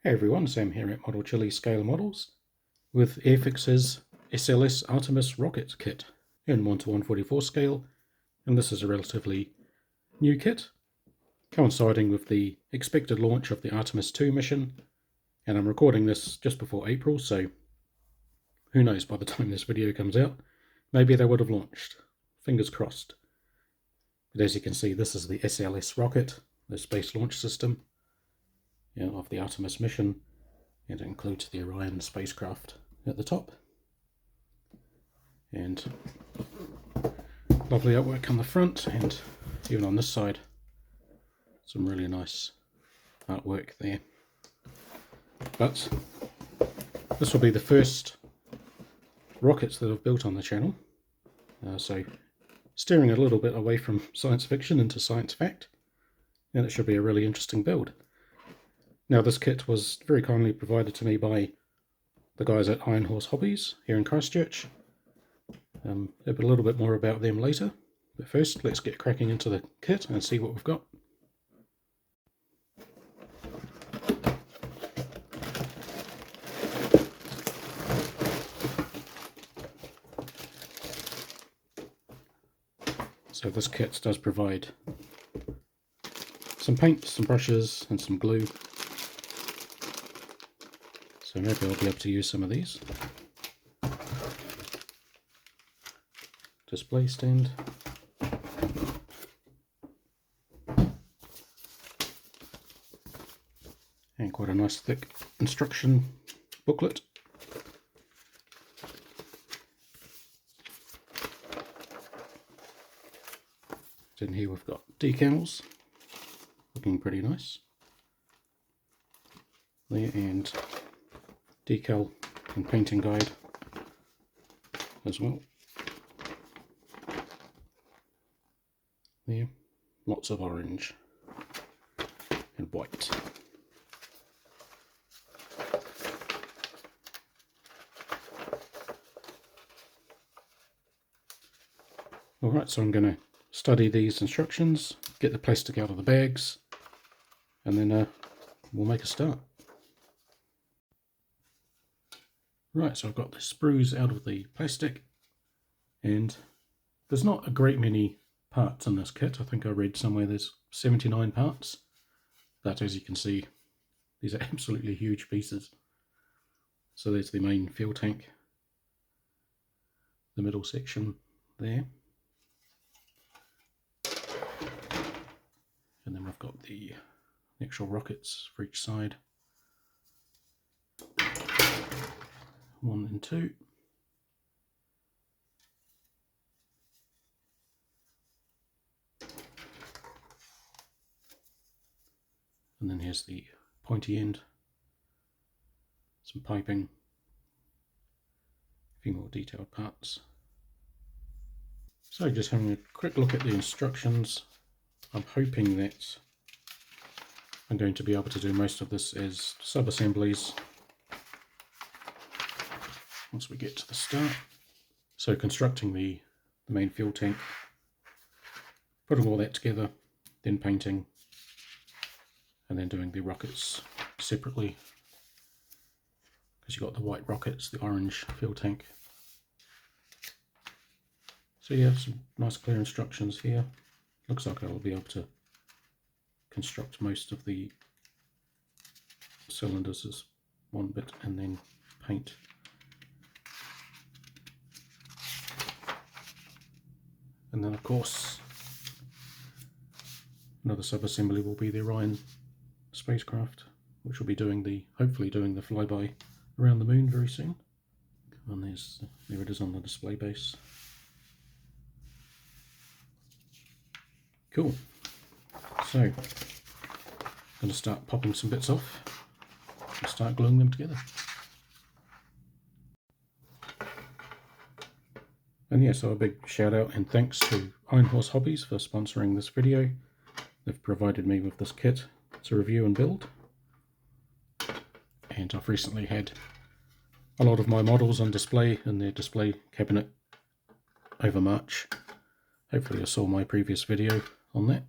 Hey everyone, Sam here at Model Chili Scale Models with Airfix's SLS Artemis rocket kit in 1:144 scale, and this is a relatively new kit coinciding with the expected launch of the Artemis 2 mission, and I'm recording this just before April, so who knows, by the time this video comes out maybe they would have launched. Fingers crossed. But as you can see, this is the SLS rocket, the Space Launch System of the Artemis mission, and it includes the Orion spacecraft at the top. And lovely artwork on the front, and even on this side, some really nice artwork there. But this will be the first rockets that I've built on the channel, so steering a little bit away from science fiction into science fact, and it should be a really interesting build. Now, this kit was very kindly provided to me by the guys at Iron Horse Hobbies here in Christchurch. A little bit more about them later, but first let's get cracking into the kit and see what we've got. So this kit does provide some paint, some brushes and some glue. So maybe I'll be able to use some of these. Display stand. And quite a nice thick instruction booklet. In here we've got decals, looking pretty nice. There, and decal and painting guide as well. There, lots of orange and white. Alright, so I'm going to study these instructions, get the plastic out of the bags, and then we'll make a start. Right, so I've got the sprues out of the plastic, and there's not a great many parts in this kit. I think I read somewhere there's 79 parts, but as you can see, these are absolutely huge pieces. So there's the main fuel tank, the middle section there, and then we've got the actual rockets for each side. 1 and 2. And then here's the pointy end, some piping, a few more detailed parts. So just having a quick look at the instructions, I'm hoping that I'm going to be able to do most of this as sub-assemblies once we get to the start. So constructing the main fuel tank, putting all that together, then painting, and then doing the rockets separately, because you've got the white rockets, the orange fuel tank. So yeah, some nice clear instructions here. Looks like I'll be able to construct most of the cylinders as one bit and then paint. And then of course another sub-assembly will be the Orion spacecraft, which will be hopefully doing the flyby around the moon very soon. And there it is on the display base. Cool. So I'm going to start popping some bits off and start gluing them together. And yeah, so a big shout out and thanks to Iron Horse Hobbies for sponsoring this video. They've provided me with this kit to review and build. And I've recently had a lot of my models on display in their display cabinet over March. Hopefully you saw my previous video on that.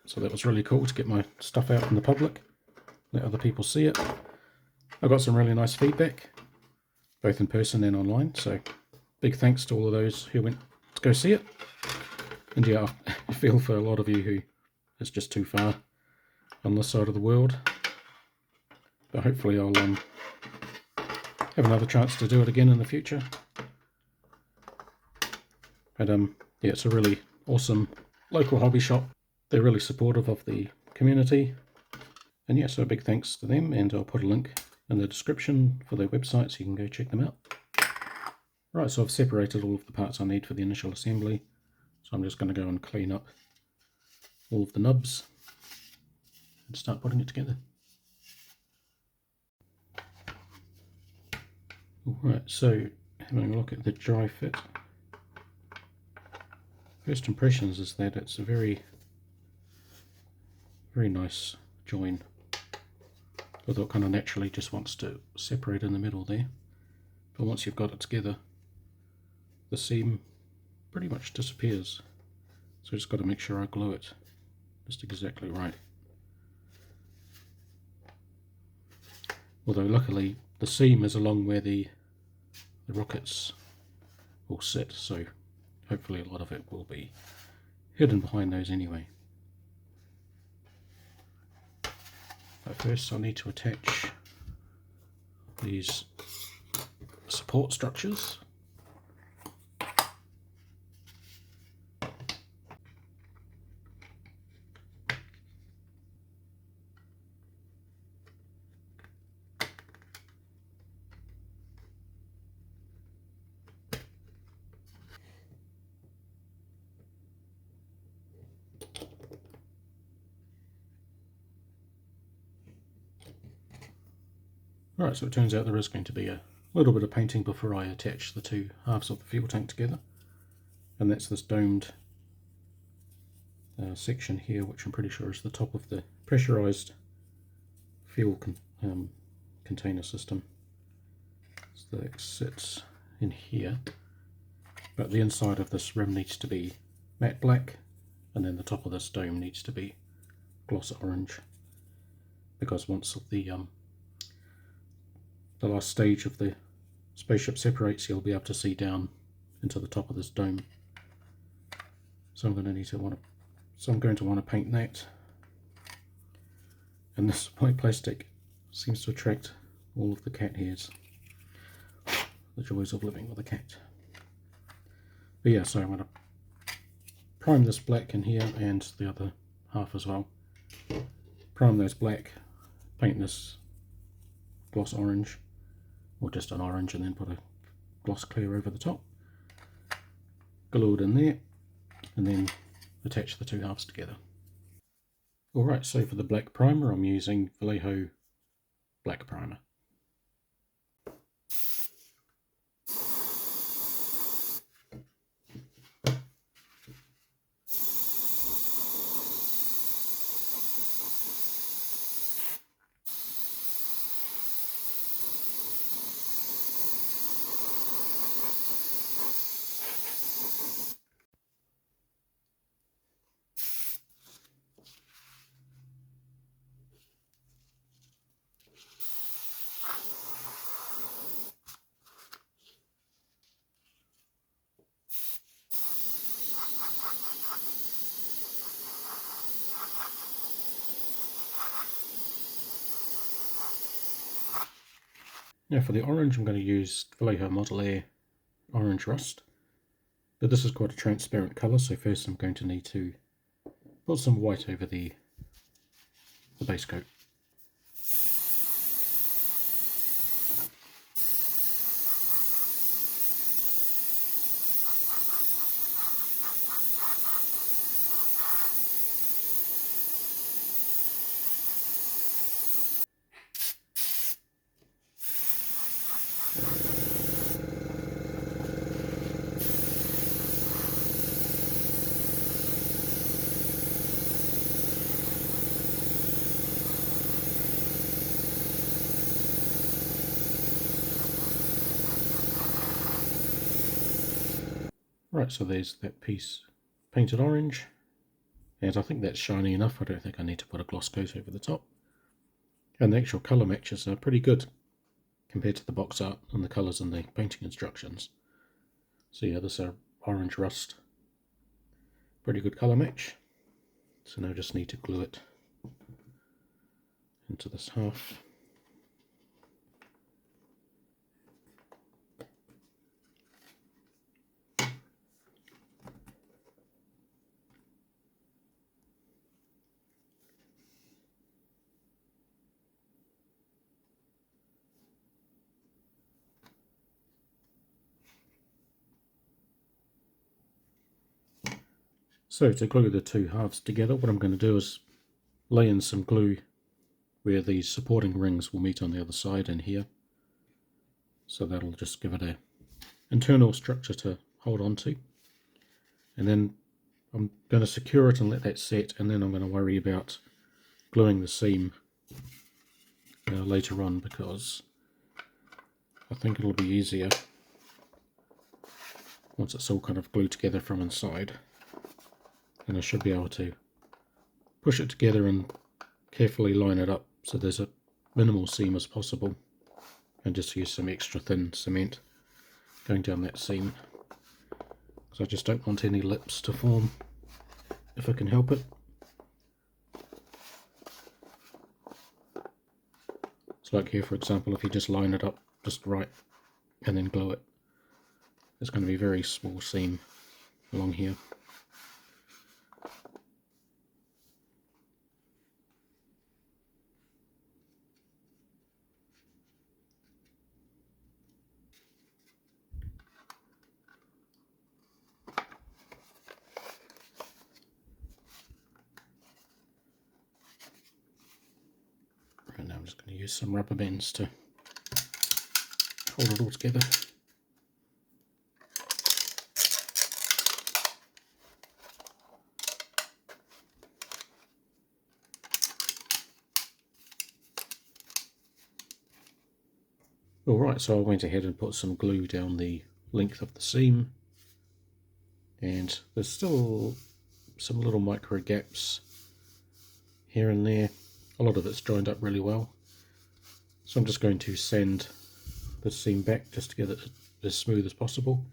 So that was really cool to get my stuff out in the public, let other people see it. I got some really nice feedback, both in person and online, so big thanks to all of those who went to go see it. And yeah, I feel for a lot of you who it's just too far on this side of the world, but hopefully I'll have another chance to do it again in the future. But yeah, it's a really awesome local hobby shop. They're really supportive of the community, and yeah, so a big thanks to them, and I'll put a link in the description for their website so you can go check them out. Right, so I've separated all of the parts I need for the initial assembly, so I'm just going to go and clean up all of the nubs and start putting it together. Alright, so having a look at the dry fit, first impressions is that it's a very nice join, although it kind of naturally just wants to separate in the middle there. But once you've got it together, the seam pretty much disappears. So I just got to make sure I glue it just exactly right. Although luckily the seam is along where the rockets will sit, so hopefully a lot of it will be hidden behind those anyway. But first I need to attach these support structures. Right, so it turns out there is going to be a little bit of painting before I attach the two halves of the fuel tank together, and that's this domed section here, which I'm pretty sure is the top of the pressurized fuel container system. So that sits in here, but the inside of this rim needs to be matte black, and then the top of this dome needs to be gloss orange, because once the last stage of the spaceship separates, you'll be able to see down into the top of this dome. So I'm going to want to paint that. And this white plastic seems to attract all of the cat hairs. The joys of living with a cat. But yeah, so I'm going to prime this black in here and the other half as well. Prime those black, paint this gloss orange, or just an orange, and then put a gloss clear over the top. Glue it in there, and then attach the two halves together. Alright, so for the black primer I'm using Vallejo black primer. Now for the orange I'm going to use Vallejo Model Air Orange Rust. But this is quite a transparent colour, so first I'm going to need to put some white over the base coat. Right, so there's that piece painted orange, and I think that's shiny enough. I don't think I need to put a gloss coat over the top. And the actual colour matches are pretty good. compared to the box art and the colours in the painting instructions. So yeah, this orange rust, pretty good colour match. So now I just need to glue it into this half. So to glue the two halves together, what I'm going to do is lay in some glue where these supporting rings will meet on the other side and here. So that'll just give it a internal structure to hold on to. And then I'm going to secure it and let that set, and then I'm going to worry about gluing the seam later on, because I think it'll be easier once it's all kind of glued together from inside. And I should be able to push it together and carefully line it up so there's a minimal seam as possible, and just use some extra thin cement going down that seam, because I just don't want any lips to form if I can help it. So like here, for example, if you just line it up just right and then glue it, there's going to be a very small seam along here. And now I'm just going to use some rubber bands to hold it all together. Alright, so I went ahead and put some glue down the length of the seam, and there's still some little micro gaps here and there. A lot of it's joined up really well, so I'm just going to sand the seam back just to get it as smooth as possible.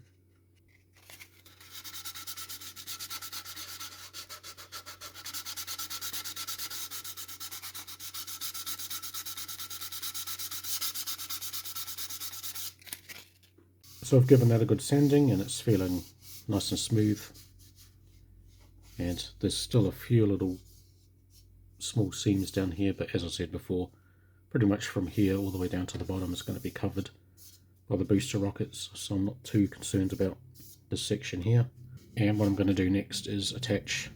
So I've given that a good sanding and it's feeling nice and smooth, and there's still a few little small seams down here, but as I said before, pretty much from here all the way down to the bottom is going to be covered by the booster rockets, so I'm not too concerned about this section here. And what I'm going to do next is attach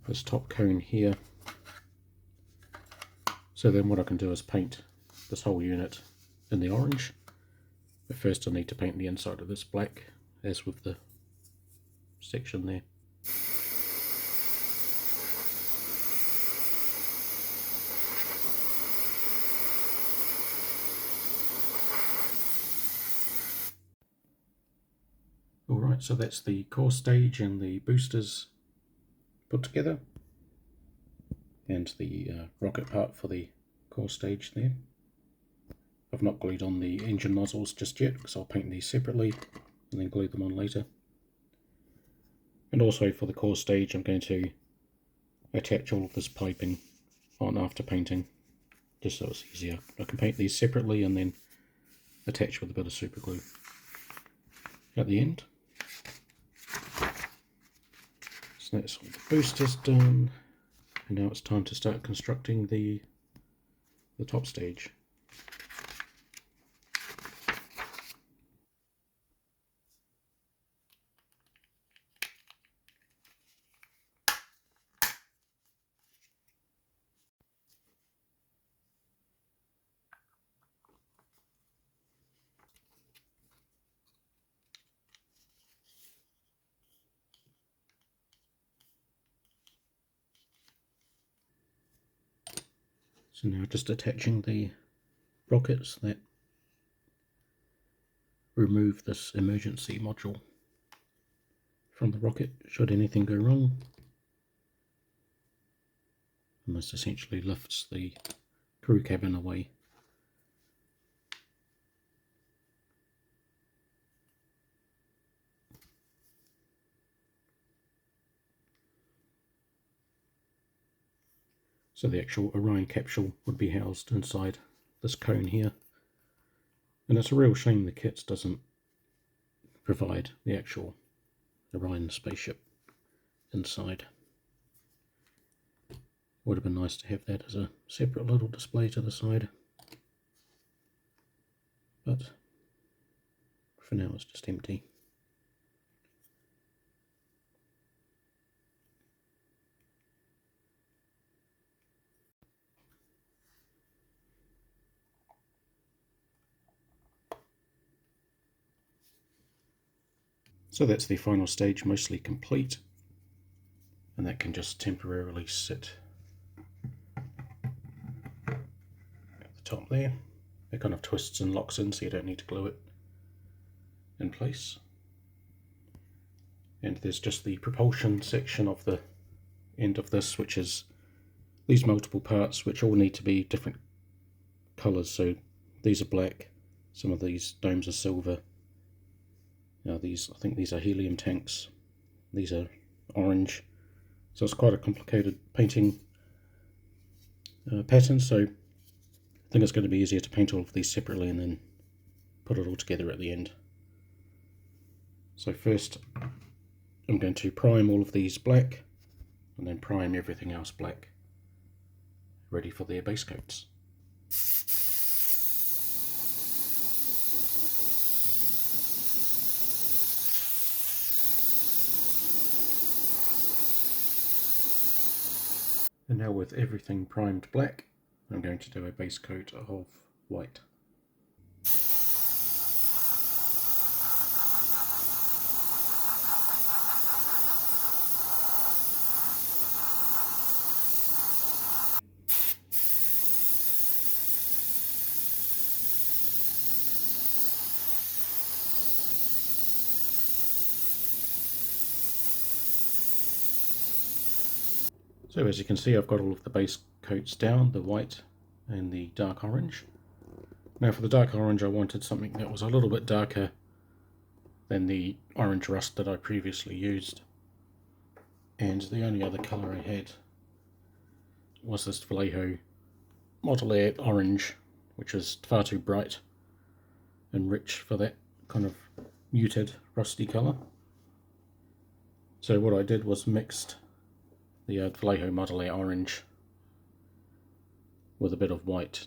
this top cone here. So then what I can do is paint this whole unit in the orange, but first I need to paint the inside of this black, as with the section there. Alright, so that's the core stage and the boosters put together, and the rocket part for the core stage there. I've not glued on the engine nozzles just yet, because I'll paint these separately and then glue them on later. And also for the core stage I'm going to attach all of this piping on after painting, just so it's easier. I can paint these separately and then attach with a bit of super glue at the end. So that's all the boosters done, and now it's time to start constructing the top stage. So now just attaching the rockets that remove this emergency module from the rocket should anything go wrong. And this essentially lifts the crew cabin away. So the actual Orion capsule would be housed inside this cone here. And it's a real shame the kit doesn't provide the actual Orion spaceship inside. Would have been nice to have that as a separate little display to the side. But for now it's just empty. So that's the final stage mostly complete, and that can just temporarily sit at the top there. It kind of twists and locks in, so you don't need to glue it in place. And there's just the propulsion section of the end of this, which is these multiple parts which all need to be different colours. So these are black, some of these domes are silver. Now I think these are helium tanks, these are orange, so it's quite a complicated painting pattern, so I think it's going to be easier to paint all of these separately and then put it all together at the end. So first I'm going to prime all of these black and then prime everything else black, ready for their base coats. And now with everything primed black, I'm going to do a base coat of white. So as you can see, I've got all of the base coats down, the white and the dark orange. Now for the dark orange I wanted something that was a little bit darker than the orange rust that I previously used. And the only other colour I had was this Vallejo Model Air orange, which is far too bright and rich for that kind of muted rusty colour. So what I did was mixed the Vallejo Model Air orange with a bit of white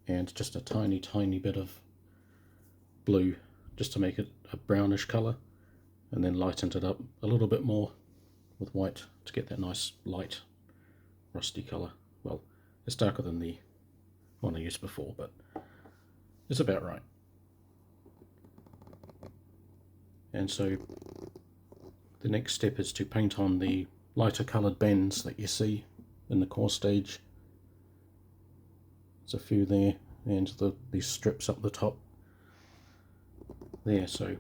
and just a tiny bit of blue, just to make it a brownish colour, and then lightened it up a little bit more with white to get that nice light rusty colour. Well, it's darker than the one I used before, but it's about right. And so the next step is to paint on the lighter coloured bends that you see in the core stage. There's a few there, and these strips up the top there, so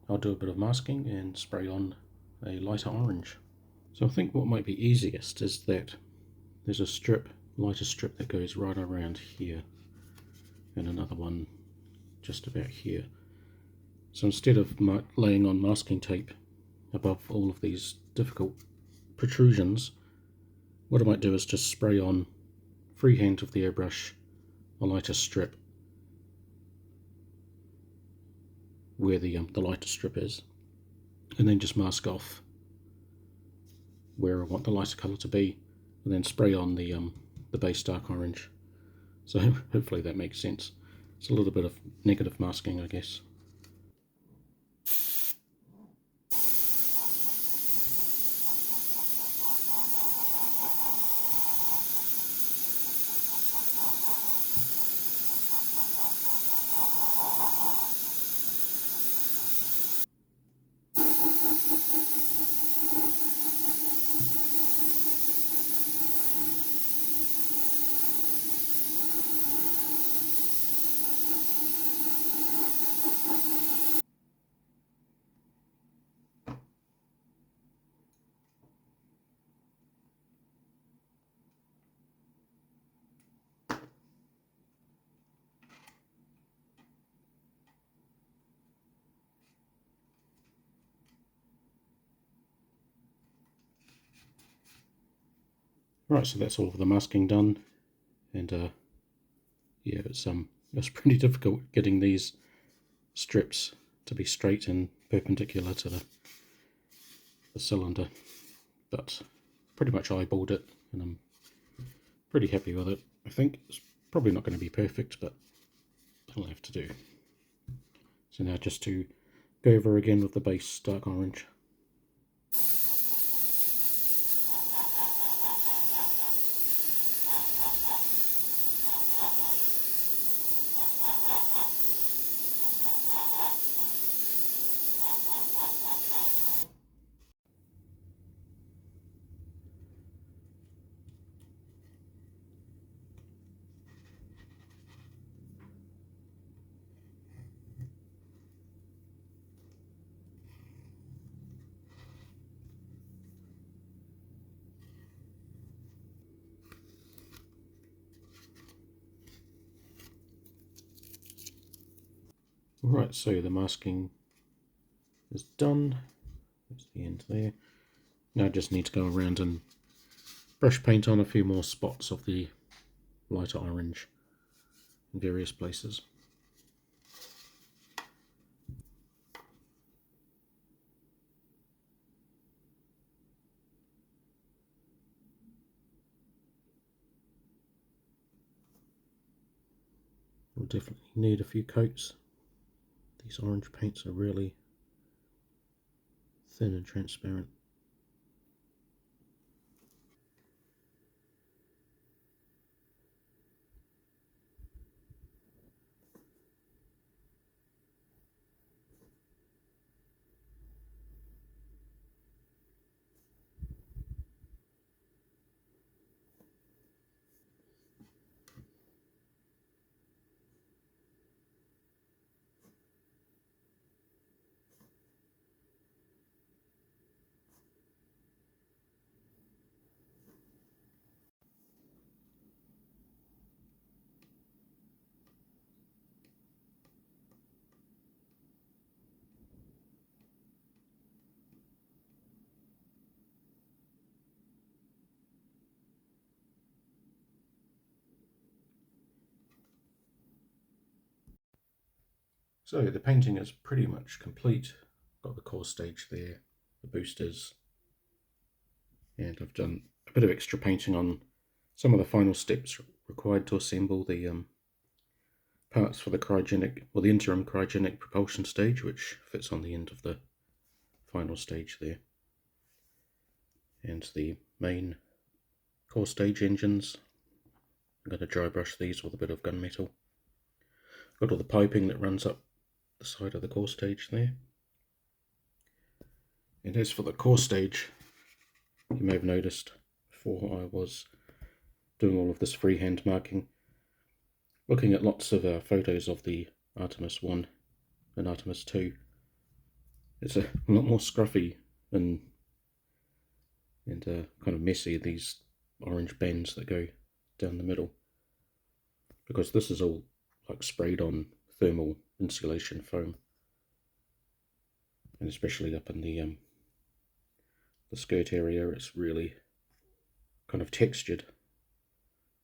I'll do a bit of masking and spray on a lighter orange. So I think what might be easiest is that there's a lighter strip that goes right around here, and another one just about here. So instead of laying on masking tape above all of these difficult protrusions, what I might do is just spray on freehand with the airbrush a lighter strip where the lighter strip is, and then just mask off where I want the lighter colour to be, and then spray on the base dark orange. So hopefully that makes sense. It's a little bit of negative masking, I guess. Right, so that's all of the masking done, and yeah, it's pretty difficult getting these strips to be straight and perpendicular to the cylinder, but pretty much eyeballed it, and I'm pretty happy with it. I think it's probably not going to be perfect, but it'll have to do. So now just to go over again with the base dark orange. Right, so the masking is done. That's the end there. Now I just need to go around and brush paint on a few more spots of the lighter orange in various places. We'll definitely need a few coats. These orange paints are really thin and transparent. So the painting is pretty much complete. Got the core stage there, the boosters, and I've done a bit of extra painting on some of the final steps required to assemble the parts for the cryogenic, or the interim cryogenic propulsion stage, which fits on the end of the final stage there. And the main core stage engines. I'm going to dry brush these with a bit of gunmetal. Got all the piping that runs up the side of the core stage there. And as for the core stage, you may have noticed before I was doing all of this freehand marking, looking at lots of photos of the Artemis 1 and Artemis 2, it's a lot more scruffy and kind of messy, these orange bands that go down the middle, because this is all like sprayed on thermal insulation foam, and especially up in the skirt area, it's really kind of textured.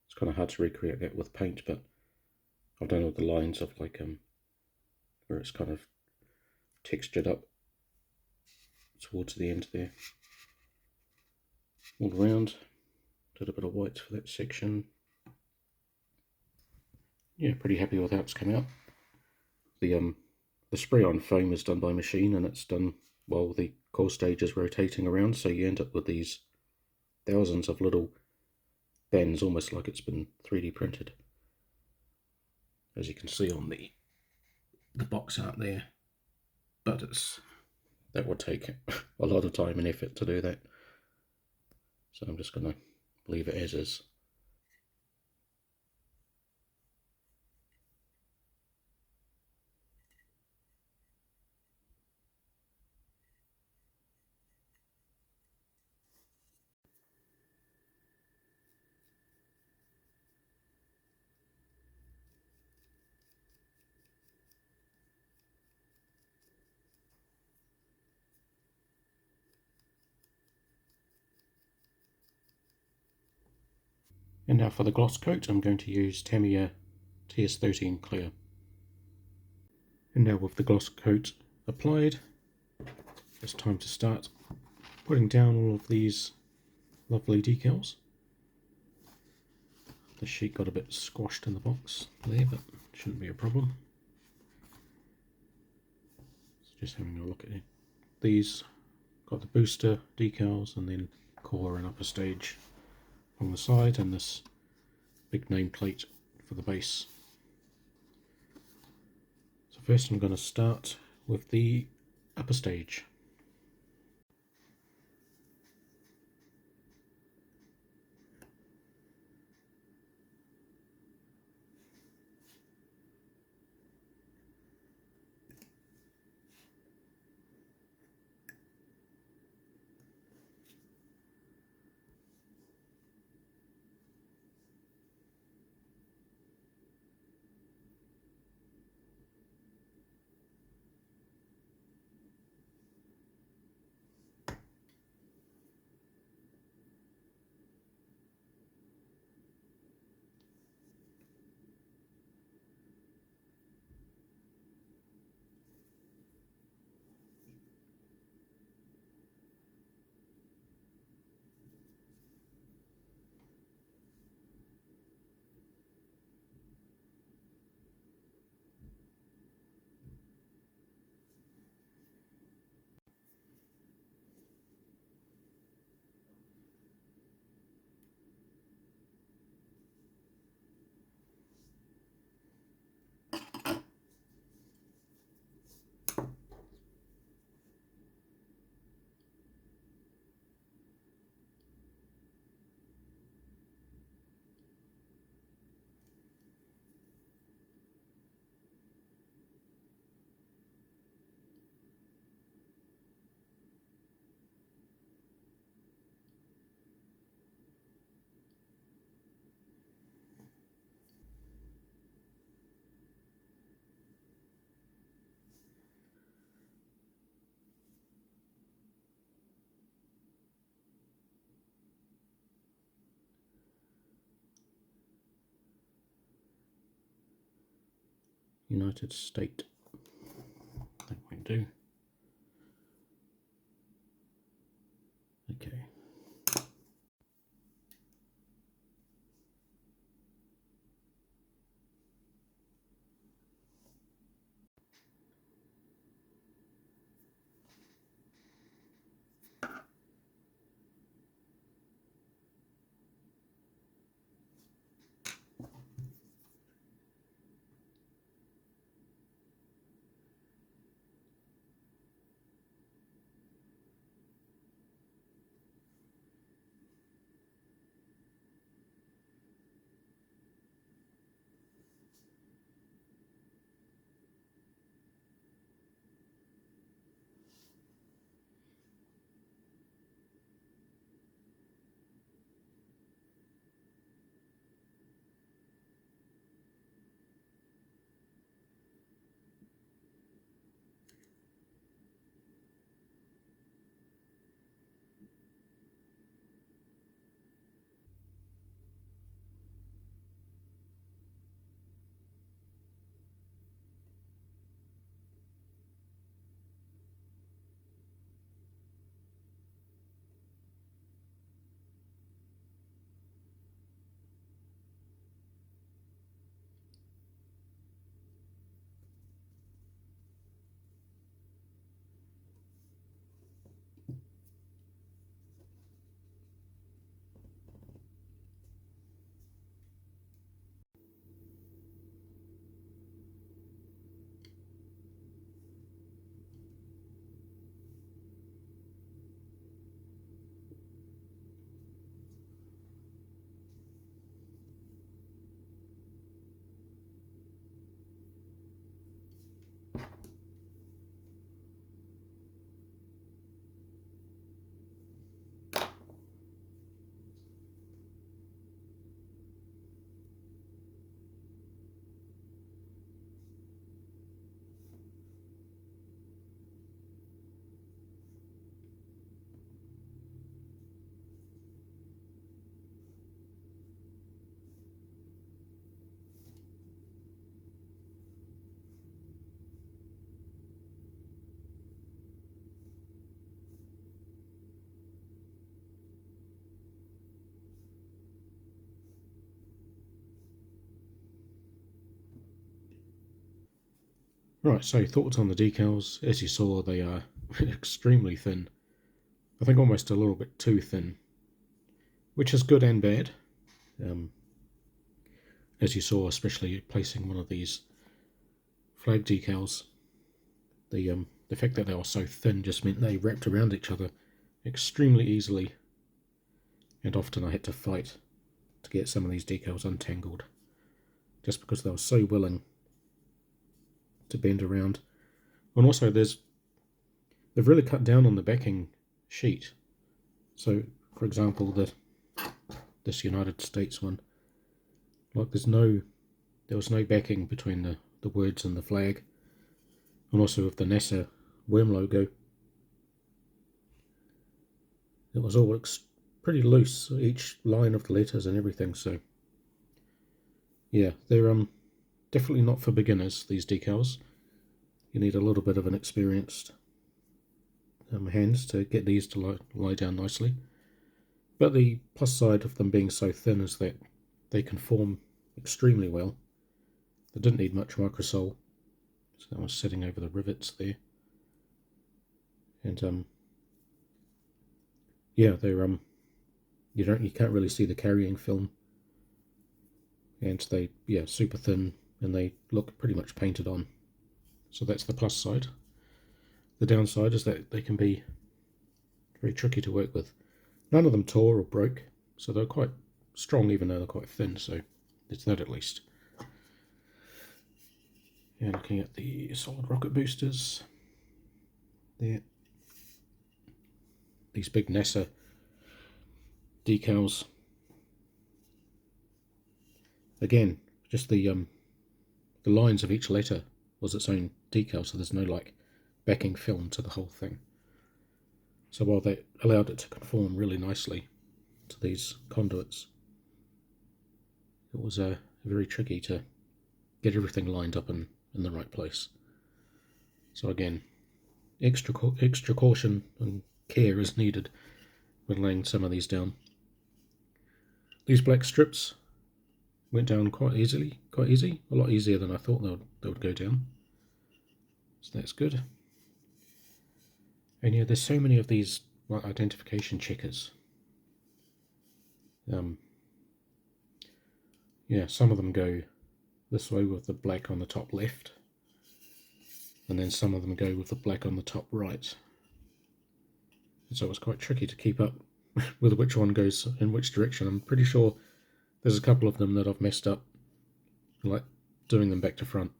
It's kind of hard to recreate that with paint, but I've done all the lines of like where it's kind of textured up towards the end there. All around, did a bit of white for that section. Yeah, pretty happy with how it's come out. The spray-on foam is done by machine, and it's done while the core stage is rotating around, so you end up with these thousands of little bands, almost like it's been 3D printed, as you can see on the box art there. But that would take a lot of time and effort to do that, so I'm just going to leave it as is. And now for the gloss coat, I'm going to use Tamiya TS13 Clear. And now with the gloss coat applied, it's time to start putting down all of these lovely decals. The sheet got a bit squashed in the box there, but shouldn't be a problem. So just having a look at it. These got the booster decals and then core and upper stage on the side, and this big nameplate for the base. So first I'm going to start with the upper stage. United States. I think we do. Okay. Right, so thoughts on the decals. As you saw, they are extremely thin. I think almost a little bit too thin, which is good and bad. As you saw, especially placing one of these flag decals, the fact that they were so thin just meant they wrapped around each other extremely easily, and often I had to fight to get some of these decals untangled, just because they were so willing to bend around. And also they've really cut down on the backing sheet. So for example, this United States one, like there was no backing between the words and the flag, and also with the NASA worm logo, it was all pretty loose, each line of the letters and everything. So yeah, they're definitely not for beginners, these decals. You need a little bit of an experienced hands to get these to lie down nicely. But the plus side of them being so thin is that they can form extremely well. They didn't need much microsole, so that was sitting over the rivets there. And yeah, they're you can't really see the carrying film, and they super thin, and they look pretty much painted on. So that's the plus side. The downside is that they can be very tricky to work with. None of them tore or broke, so they're quite strong even though they're quite thin, so it's that at least. And looking at the solid rocket boosters there, these big NASA decals. Again, just the lines of each letter was its own decal, so there's no like backing film to the whole thing. So while they allowed it to conform really nicely to these conduits, it was very tricky to get everything lined up in the right place. So again, extra caution and care is needed when laying some of these down. These black strips went down quite easy, a lot easier than I thought they would go down. So that's good. And yeah, there's so many of these identification checkers. Yeah, some of them go this way with the black on the top left, and then some of them go with the black on the top right. And so it's quite tricky to keep up with which one goes in which direction. I'm pretty sure there's a couple of them that I've messed up, like doing them back to front.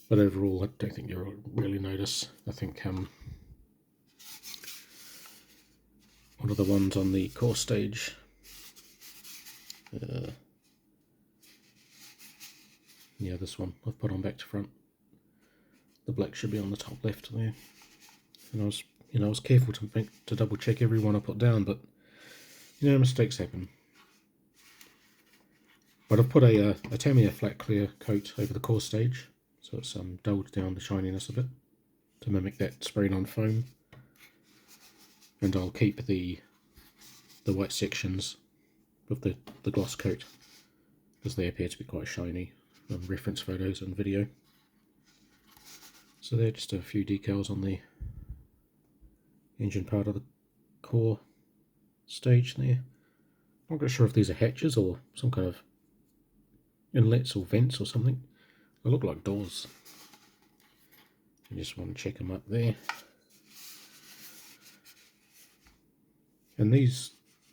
But overall, I don't think you'll really notice. I think one of the ones on the core stage, yeah, this one I've put on back to front. The black should be on the top left there. And I was careful to double check every one I put down, but mistakes happen. But I've put a Tamiya flat clear coat over the core stage, so it's dulled down the shininess a bit to mimic that sprayed on foam. And I'll keep the white sections with the gloss coat, because they appear to be quite shiny from reference photos and video. So they're just a few decals on the engine part of the core stage there. I'm not quite sure if these are hatches or some kind of inlets or vents or something. They look like doors. I just want to check them up there. And these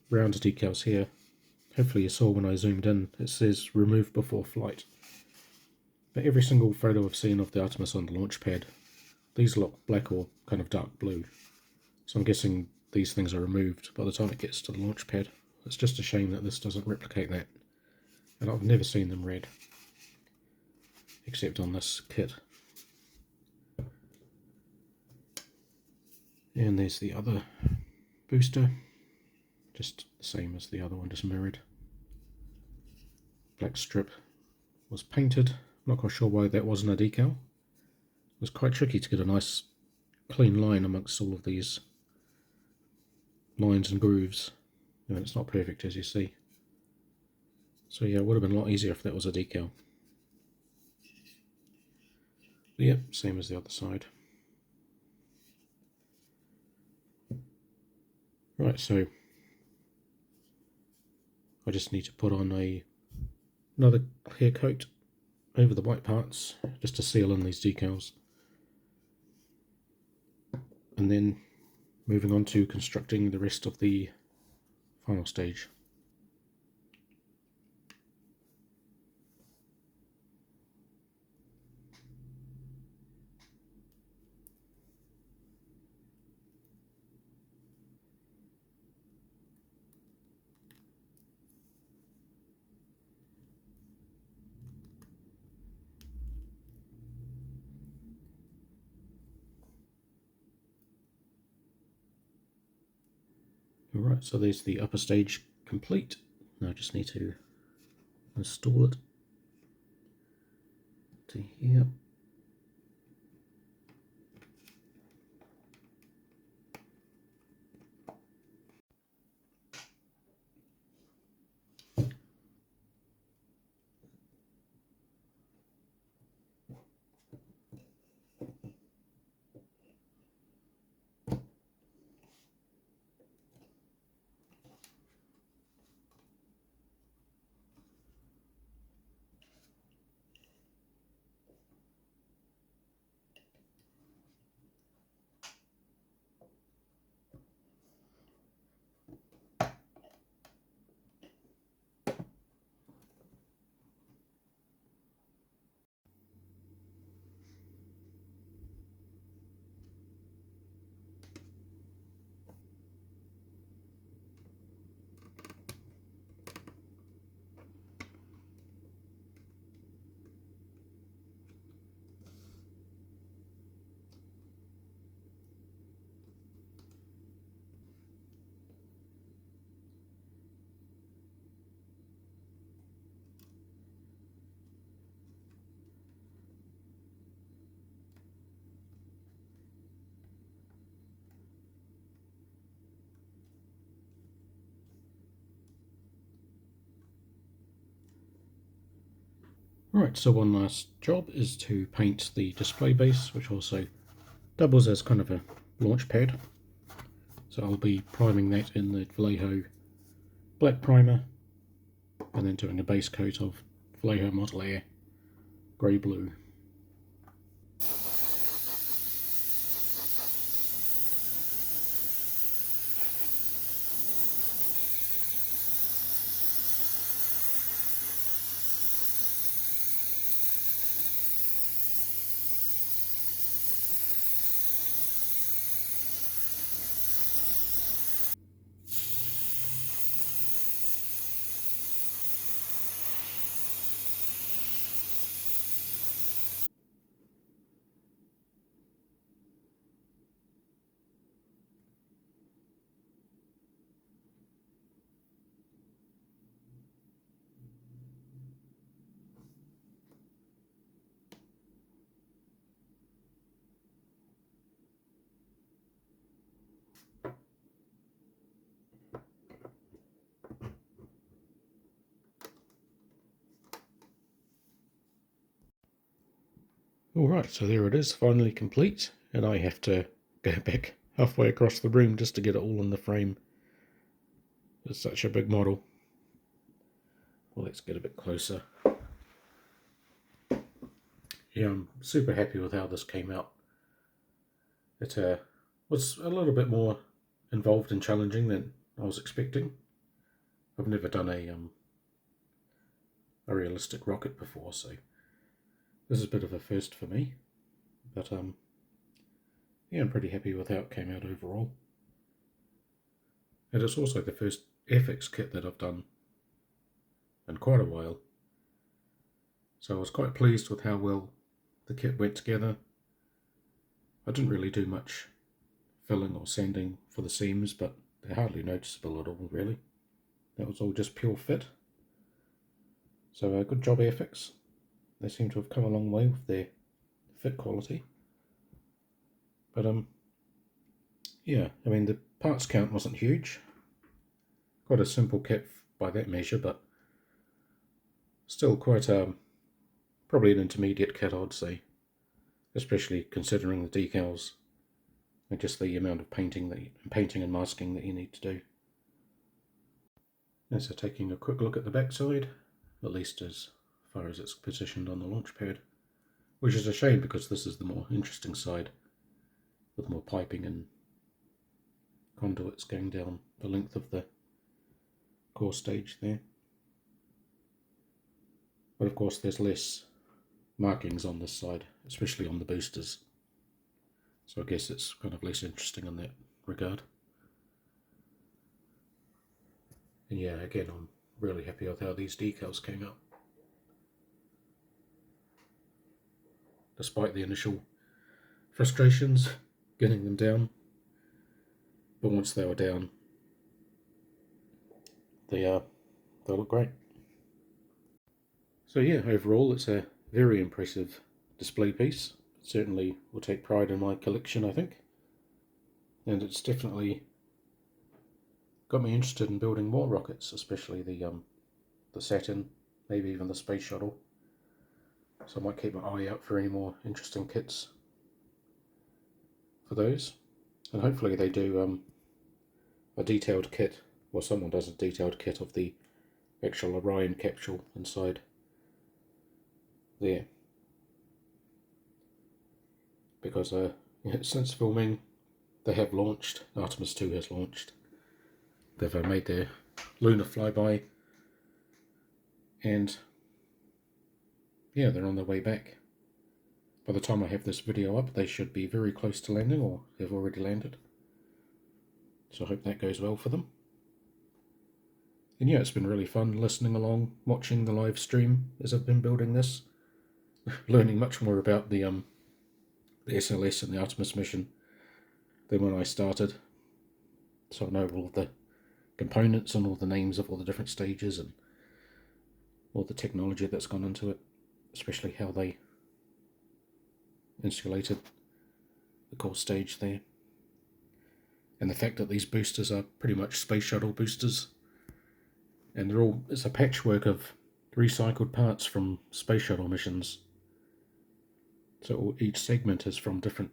round decals here, hopefully you saw when I zoomed in, it says remove before flight. But every single photo I've seen of the Artemis on the launch pad, these look black or kind of dark blue. So I'm guessing these things are removed by the time it gets to the launch pad. It's just a shame that this doesn't replicate that. And I've never seen them red, except on this kit. And there's the other booster, just the same as the other one, just mirrored. Black strip was painted. I'm not quite sure why that wasn't a decal. It was quite tricky to get a nice clean line amongst all of these lines and grooves. And it's not perfect, as you see. So yeah, it would have been a lot easier if that was a decal. Yep, same as the other side. Right, so I just need to put on another clear coat over the white parts just to seal in these decals. And then moving on to constructing the rest of the final stage. Alright, so there's the upper stage complete. Now I just need to install it to here. Right, so one last job is to paint the display base, which also doubles as kind of a launch pad. So I'll be priming that in the Vallejo black primer and then doing a base coat of Vallejo Model Air grey-blue. Alright, so there it is, finally complete, and I have to go back halfway across the room just to get it all in the frame. It's such a big model. Well, let's get a bit closer. Yeah, I'm super happy with how this came out. It was a little bit more involved and challenging than I was expecting. I've never done a realistic rocket before, so this is a bit of a first for me. But yeah, I'm pretty happy with how it came out overall. And it's also the first Airfix kit that I've done in quite a while. So I was quite pleased with how well the kit went together. I didn't really do much filling or sanding for the seams, but they're hardly noticeable at all, really. That was all just pure fit. So good job, Airfix. They seem to have come a long way with their fit quality. But yeah, I mean the parts count wasn't huge. Quite a simple kit by that measure, but still quite probably an intermediate kit, I'd say. especially considering the decals and just the amount of painting and masking that you need to do. And so taking a quick look at the backside, at least as far as it's positioned on the launch pad, which is a shame because this is the more interesting side with more piping and conduits going down the length of the core stage there. But of course there's less markings on this side, especially on the boosters. So I guess it's kind of less interesting in that regard. And yeah, again, I'm really happy with how these decals came out. Despite the initial frustrations getting them down, but once they were down, they look great. So yeah, overall it's a very impressive display piece. It certainly will take pride in my collection, I think, and it's definitely got me interested in building more rockets, especially the Saturn, maybe even the Space Shuttle. So I might keep my eye out for any more interesting kits for those, and hopefully they do a detailed kit, or someone does a detailed kit of the actual Orion capsule inside there, because since filming they have launched, Artemis 2 has launched, they've made their lunar flyby, and yeah, they're on their way back. By the time I have this video up, they should be very close to landing, or have already landed. So I hope that goes well for them. And yeah, it's been really fun listening along, watching the live stream as I've been building this, learning much more about the SLS and the Artemis mission than when I started. So I know all the components and all the names of all the different stages and all the technology that's gone into it, especially how they insulated the core stage there, and the fact that these boosters are pretty much space shuttle boosters, and it's a patchwork of recycled parts from space shuttle missions. So each segment is from different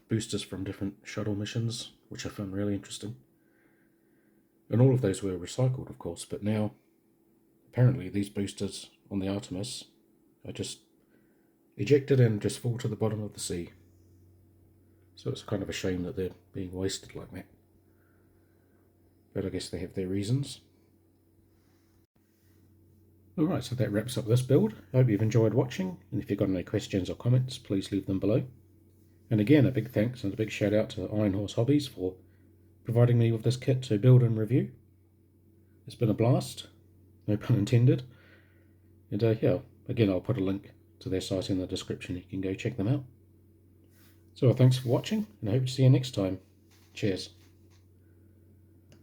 boosters from different shuttle missions, which I found really interesting. And all of those were recycled, of course, but now apparently these boosters on the Artemis are just ejected and just fall to the bottom of the sea. So it's kind of a shame that they're being wasted like that. But I guess they have their reasons. Alright, so that wraps up this build. I hope you've enjoyed watching, and if you've got any questions or comments, please leave them below. And again, a big thanks and a big shout out to Iron Horse Hobbies for providing me with this kit to build and review. It's been a blast, no pun intended. And yeah, again, I'll put a link to their site in the description. You can go check them out. So thanks for watching, and I hope to see you next time. Cheers.